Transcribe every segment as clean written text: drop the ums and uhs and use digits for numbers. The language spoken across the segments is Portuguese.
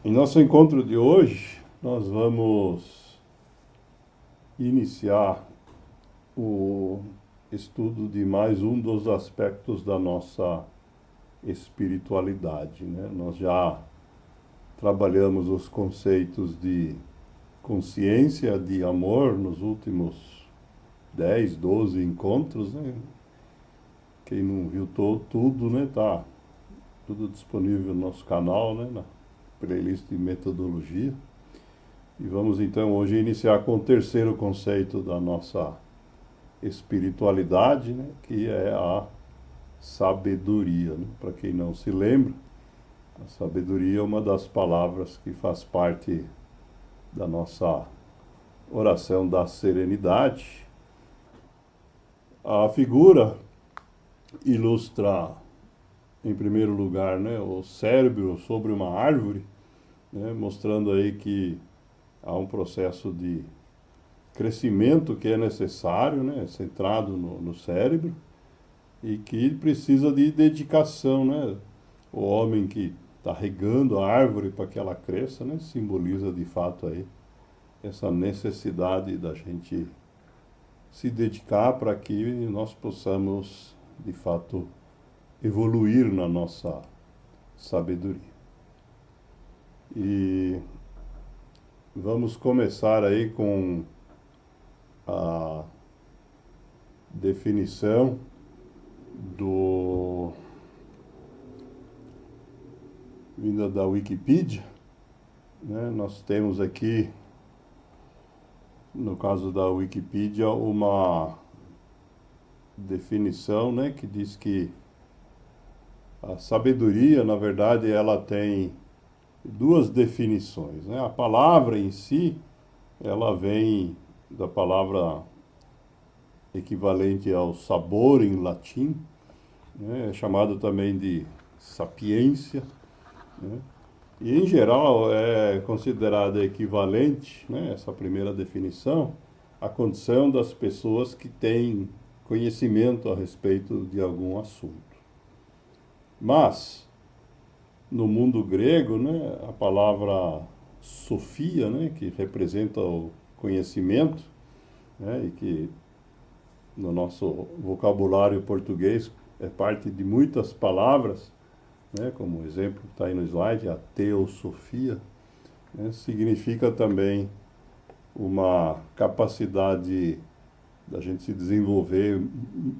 Em nosso encontro de hoje, nós vamos iniciar o estudo de mais um dos aspectos da nossa espiritualidade, né? Nós já trabalhamos os conceitos de consciência, de amor nos últimos 10, 12 encontros, né? Quem não viu tudo, né? Tá tudo disponível no nosso canal, né? Na playlist de metodologia. E vamos então hoje iniciar com o terceiro conceito da nossa espiritualidade, né, que é a sabedoria. Né? Para quem não se lembra, a sabedoria é uma das palavras que faz parte da nossa oração da serenidade. A figura ilustra, em primeiro lugar, né, o cérebro sobre uma árvore, né, mostrando aí que há um processo de crescimento que é necessário, né, centrado no cérebro, e que precisa de dedicação, né? O homem que está regando a árvore para que ela cresça, né, simboliza de fato aí essa necessidade da gente se dedicar para que nós possamos de fato evoluir na nossa sabedoria. E vamos começar aí com a definição vinda da Wikipedia, né? Nós temos aqui, no caso da Wikipedia, uma definição, né, que diz que a sabedoria, na verdade, ela tem duas definições, né? A palavra em si, ela vem da palavra equivalente ao sabor em latim, né? É chamado também de sapiência, né? E em geral é considerada equivalente, né, essa primeira definição, à condição das pessoas que têm conhecimento a respeito de algum assunto. Mas, no mundo grego, né, a palavra sofia, né, que representa o conhecimento, né, e que no nosso vocabulário português é parte de muitas palavras, né, como o exemplo que está aí no slide, a teosofia, né, significa também uma capacidade da gente se desenvolver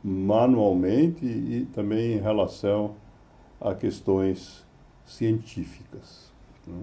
manualmente e também em relação a questões científicas, né?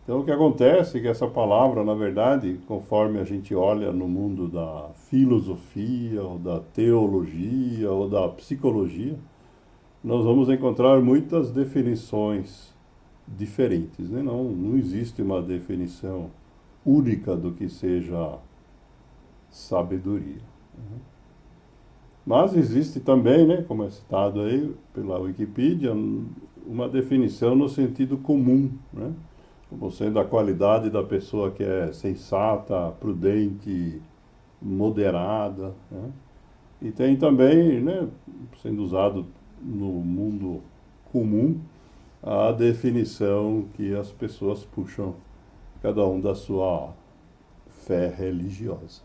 Então, o que acontece é que essa palavra, na verdade, conforme a gente olha no mundo da filosofia, ou da teologia, ou da psicologia, nós vamos encontrar muitas definições diferentes, né? Não existe uma definição única do que seja sabedoria, né? Mas existe também, né, como é citado aí pela Wikipedia, uma definição no sentido comum, né? Como sendo a qualidade da pessoa que é sensata, prudente, moderada, né? E tem também, né, sendo usado no mundo comum, a definição que as pessoas puxam, cada um da sua fé religiosa.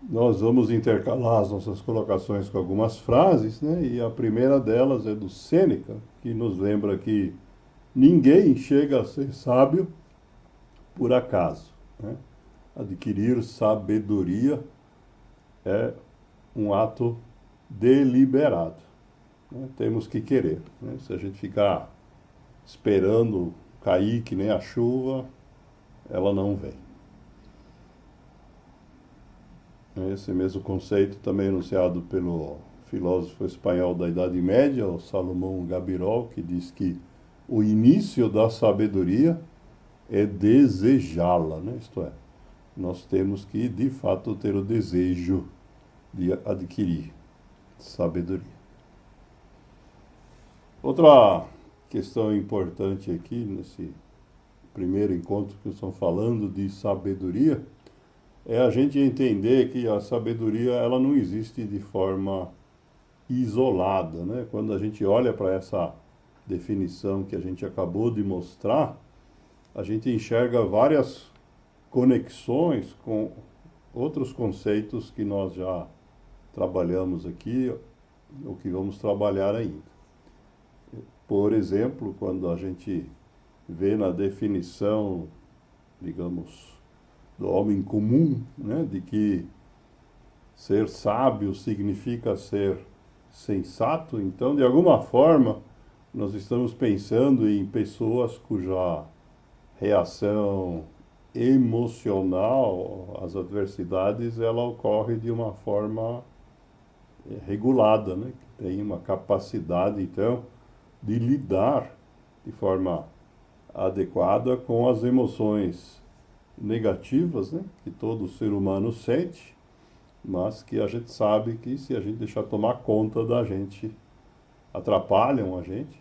Nós vamos intercalar as nossas colocações com algumas frases, né? E a primeira delas é do Sêneca, que nos lembra que ninguém chega a ser sábio por acaso, né? Adquirir sabedoria é um ato deliberado, né? Temos que querer, né? Se a gente ficar esperando cair que nem a chuva, ela não vem. Esse mesmo conceito também enunciado pelo filósofo espanhol da Idade Média, o Salomão Gabirol, que diz que o início da sabedoria é desejá-la, né? Isto é, nós temos que, de fato, ter o desejo de adquirir sabedoria. Outra questão importante aqui, nesse primeiro encontro que estão falando de sabedoria, é a gente entender que a sabedoria ela não existe de forma isolada, né? Quando a gente olha para essa definição que a gente acabou de mostrar, a gente enxerga várias conexões com outros conceitos que nós já trabalhamos aqui, ou que vamos trabalhar ainda. Por exemplo, quando a gente vê na definição, digamos, do homem comum, né, de que ser sábio significa ser sensato, então, de alguma forma, nós estamos pensando em pessoas cuja reação emocional às adversidades, ela ocorre de uma forma regulada, né? Que tem uma capacidade, então, de lidar de forma adequada com as emoções negativas, né? Que todo ser humano sente, mas que a gente sabe que se a gente deixar tomar conta da gente, atrapalham a gente,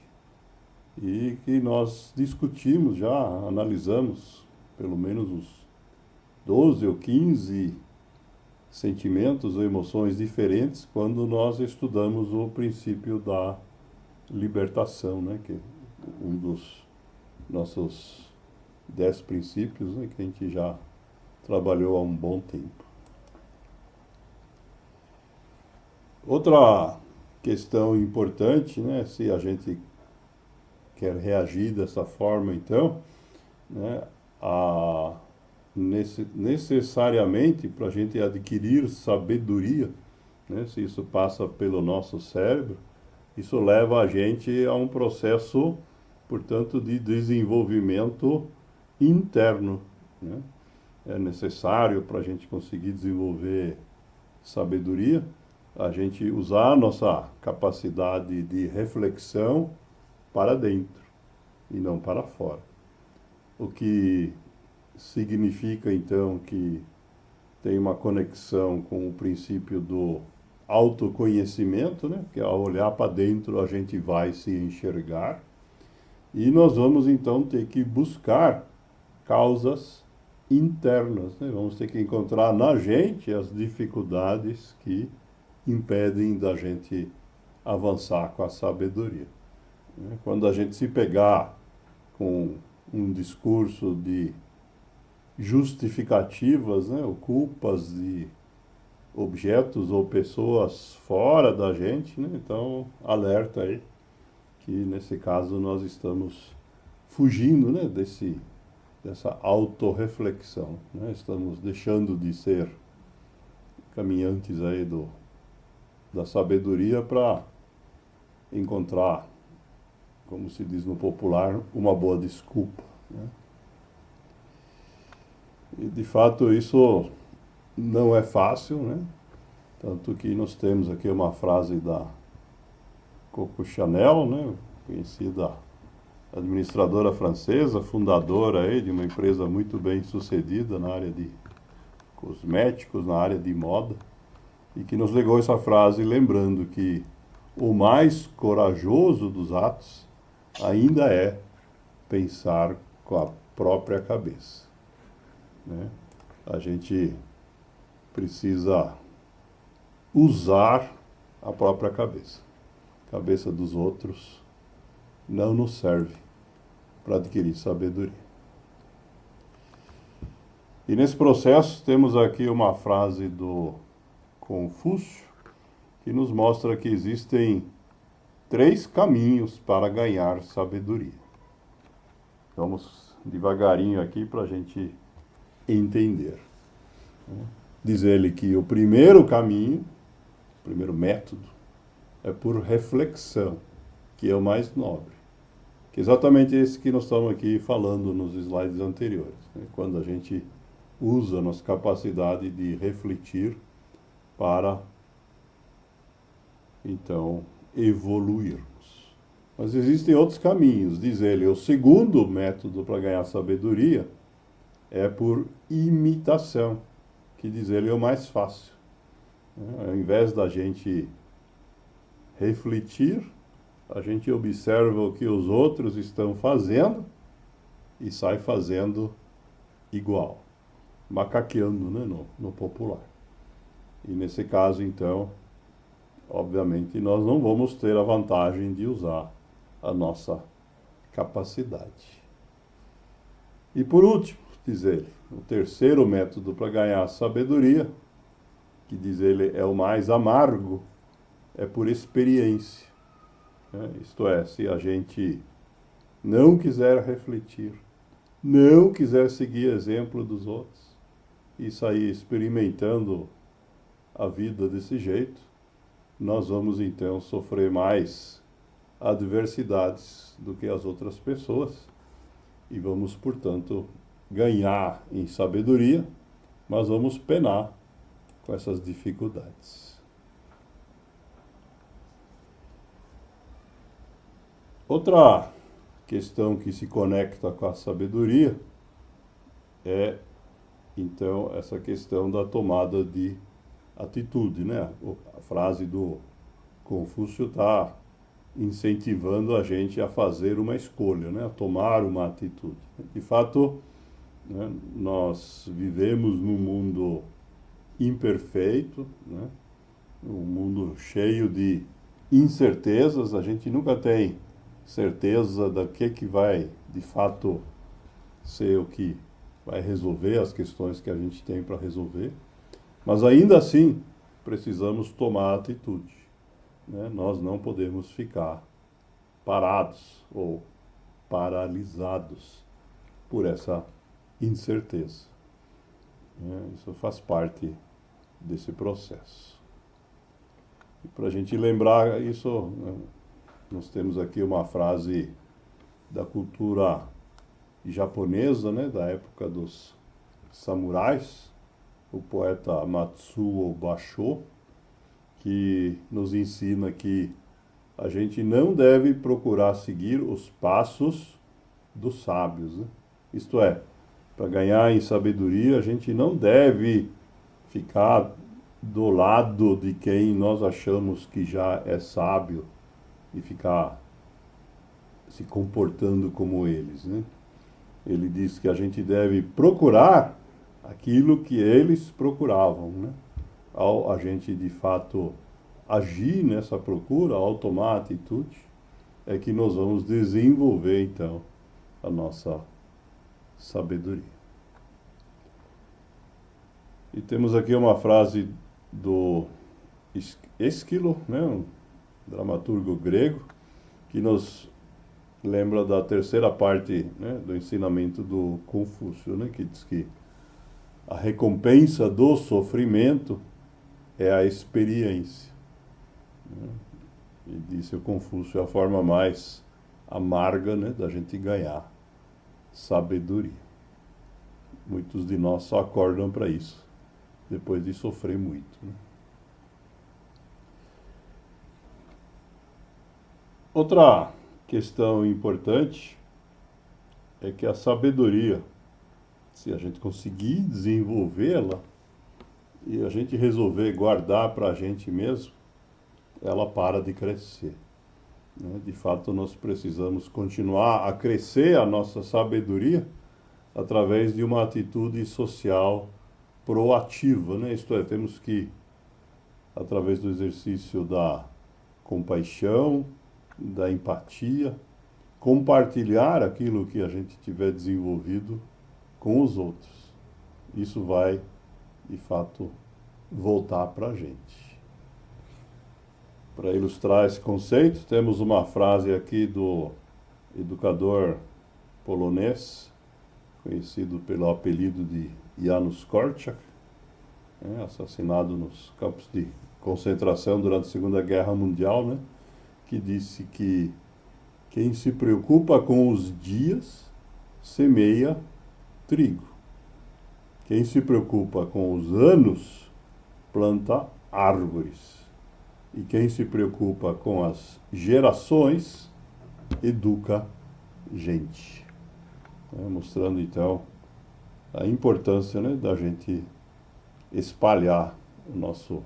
e que nós discutimos já, analisamos pelo menos uns 12 ou 15 sentimentos ou emoções diferentes quando nós estudamos o princípio da libertação, né? Que é um dos nossos 10 princípios, né? Que a gente já trabalhou há um bom tempo. Outra questão importante, né? Se a gente quer reagir dessa forma, então, né? Necessariamente, para a gente adquirir sabedoria, né? Se isso passa pelo nosso cérebro, isso leva a gente a um processo, portanto, de desenvolvimento interno, né? É necessário para a gente conseguir desenvolver sabedoria, a gente usar a nossa capacidade de reflexão para dentro e não para fora. O que significa, então, que tem uma conexão com o princípio do autoconhecimento, né? Que ao olhar para dentro a gente vai se enxergar e nós vamos, então, ter que buscar causas internas, né? Vamos ter que encontrar na gente as dificuldades que impedem da gente avançar com a sabedoria. Quando a gente se pegar com um discurso de justificativas, né, ou culpas de objetos ou pessoas fora da gente, né, então alerta aí que nesse caso nós estamos fugindo, né, dessa autorreflexão, né, estamos deixando de ser caminhantes aí da sabedoria para encontrar, como se diz no popular, uma boa desculpa, né? E, de fato, isso não é fácil, né? Tanto que nós temos aqui uma frase da Coco Chanel, né? Conhecida administradora francesa, fundadora aí de uma empresa muito bem sucedida na área de cosméticos, na área de moda, e que nos legou essa frase lembrando que o mais corajoso dos atos ainda é pensar com a própria cabeça, né? A gente precisa usar a própria cabeça. A cabeça dos outros não nos serve para adquirir sabedoria. E nesse processo temos aqui uma frase do Confúcio que nos mostra que existem 3 caminhos para ganhar sabedoria. Vamos devagarinho aqui para a gente entender. Diz ele que o primeiro caminho, o primeiro método, é por reflexão, que é o mais nobre. Que é exatamente esse que nós estamos aqui falando nos slides anteriores, né? Quando a gente usa a nossa capacidade de refletir para, então, evoluirmos. Mas existem outros caminhos, diz ele. O segundo método para ganhar sabedoria é por imitação, que diz ele é o mais fácil. Ao invés da gente refletir, a gente observa o que os outros estão fazendo e sai fazendo igual, macaqueando, né, no popular. E nesse caso, então, obviamente, nós não vamos ter a vantagem de usar a nossa capacidade. E por último, diz ele, o terceiro método para ganhar sabedoria, que diz ele é o mais amargo, é por experiência. Isto é, se a gente não quiser refletir, não quiser seguir exemplo dos outros e sair experimentando a vida desse jeito, nós vamos então sofrer mais adversidades do que as outras pessoas e vamos, portanto, ganhar em sabedoria, mas vamos penar com essas dificuldades. Outra questão que se conecta com a sabedoria é, então, essa questão da tomada de atitude, né? A frase do Confúcio está incentivando a gente a fazer uma escolha, né? A tomar uma atitude. De fato, né, nós vivemos num mundo imperfeito, né? Um mundo cheio de incertezas, a gente nunca tem certeza da que vai, de fato, ser o que vai resolver as questões que a gente tem para resolver. Mas ainda assim, precisamos tomar atitude. Né? Nós não podemos ficar parados ou paralisados por essa incerteza. Isso faz parte desse processo. E para a gente lembrar isso, né, nós temos aqui uma frase da cultura japonesa, né, da época dos samurais, o poeta Matsuo Basho, que nos ensina que a gente não deve procurar seguir os passos dos sábios, né? Isto é, para ganhar em sabedoria, a gente não deve ficar do lado de quem nós achamos que já é sábio e ficar se comportando como eles, né? Ele diz que a gente deve procurar aquilo que eles procuravam, né? Ao a gente, de fato, agir nessa procura, ao tomar atitude, é que nós vamos desenvolver, então, a nossa sabedoria. E temos aqui uma frase do Ésquilo, né, um dramaturgo grego, que nos lembra da terceira parte, né, do ensinamento do Confúcio, né, que diz que a recompensa do sofrimento é a experiência. E disse o Confúcio, é a forma mais amarga, né, da gente ganhar sabedoria. Muitos de nós só acordam para isso, depois de sofrer muito, né? Outra questão importante é que a sabedoria, se a gente conseguir desenvolvê-la e a gente resolver guardar para a gente mesmo, ela para de crescer, né? De fato, nós precisamos continuar a crescer a nossa sabedoria através de uma atitude social proativa, né? Isto é, temos que, através do exercício da compaixão, da empatia, compartilhar aquilo que a gente tiver desenvolvido com os outros. Isso vai, de fato, voltar para a gente. Para ilustrar esse conceito, temos uma frase aqui do educador polonês, conhecido pelo apelido de Janusz Korczak, assassinado nos campos de concentração durante a Segunda Guerra Mundial, né, que disse que quem se preocupa com os dias semeia trigo. Quem se preocupa com os anos planta árvores. E quem se preocupa com as gerações educa gente. Mostrando então a importância, né, da gente espalhar o nosso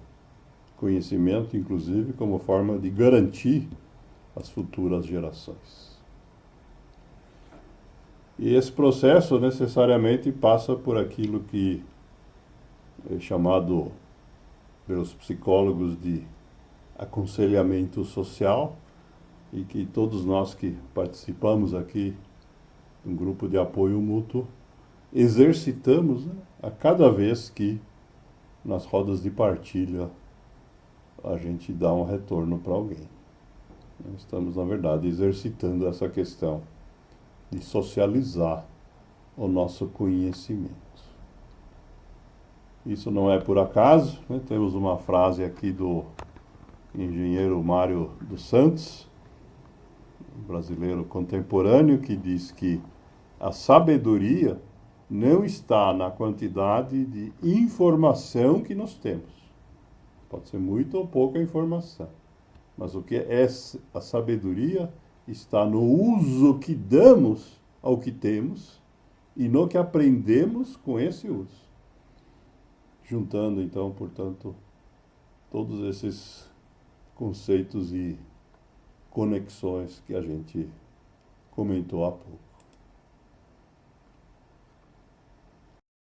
conhecimento, inclusive como forma de garantir as futuras gerações. E esse processo necessariamente passa por aquilo que é chamado pelos psicólogos de aconselhamento social, e que todos nós que participamos aqui de um grupo de apoio mútuo exercitamos, né, a cada vez que nas rodas de partilha a gente dá um retorno para alguém. Nós estamos, na verdade, exercitando essa questão de socializar o nosso conhecimento. Isso não é por acaso, né? Temos uma frase aqui do engenheiro Mário dos Santos, um brasileiro contemporâneo, que diz que a sabedoria não está na quantidade de informação que nós temos. Pode ser muita ou pouca informação. Mas o que é a sabedoria está no uso que damos ao que temos e no que aprendemos com esse uso. Juntando, então, portanto, todos esses conceitos e conexões que a gente comentou há pouco.